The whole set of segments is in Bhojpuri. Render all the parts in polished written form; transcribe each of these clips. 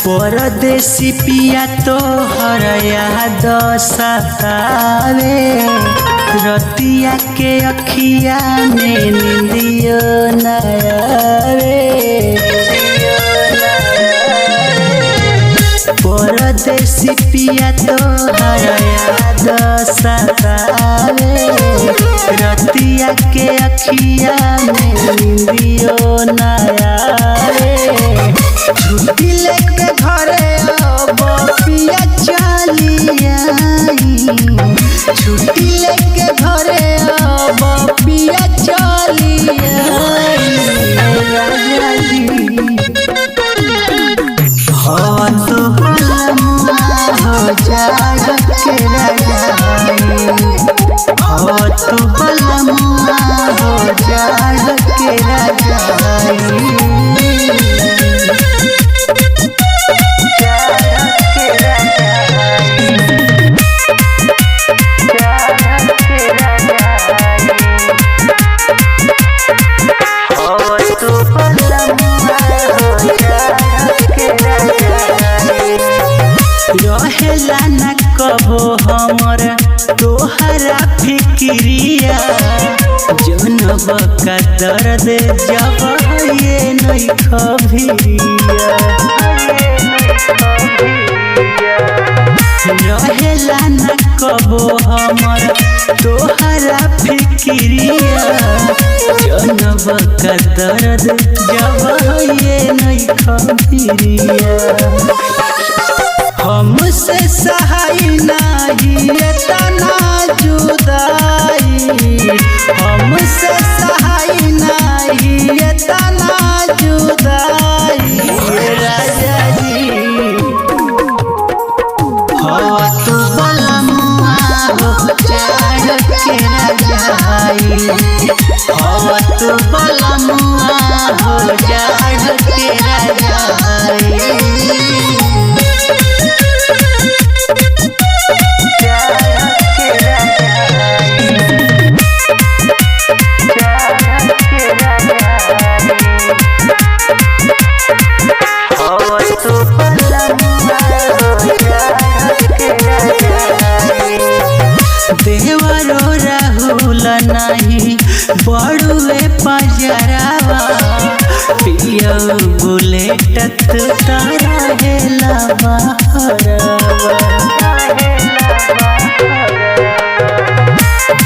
परदेसी पिया तो हर याद सतावे रतिया के अखिया में निंदियो न आवे। परदेसी पिया तो हर याद सतावे रतिया के अखिया में निंदियो न आवे। छुट्टी लेके घरे अब पिया चली आई, छुट्टी लेके घरे अब पिया चली आई। हो तो बलमुआ हो जाए के रजाई, हो तो बलमुआ हो जाए के रजाई। रहेला न कबो हमर तोहरा फिक्रिया जनब का दर्द जब ये नहीं खबिया। रहेला न कबो हमर तोहरा फिक्रिया जनब का दर्द जब ये नहीं खबिया। हमसे सहाय नहीं तना जुदाई, हमसे सहाय नहीं तना जुदाई। राजा जी हो तू बलमुआ हो जाए के रजाई, हो तू बलमुआ हो जाए के रजाई। देवरो राहुल नहीं बड़ुए पजरावा पियो बुलेट तू तारा हेला बहरवा।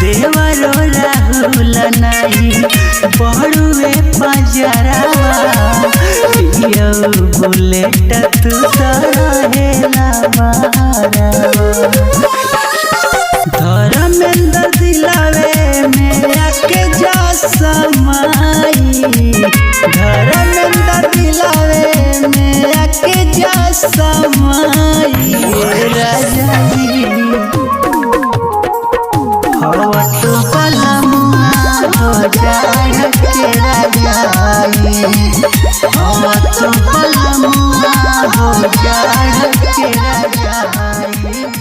देवरो राहुल नहीं बड़ुए पजरावा पियो बुलेट तू तारा हेला बहरवा। धर्मेंद्र दिलावे में आके जा समाई, धर्मेंद्र दिलावे में आके जा समाई। राजा जी हो तो बलमुआ हो जाए के रजाई, हो तो बलमुआ हो जाए के रजाई।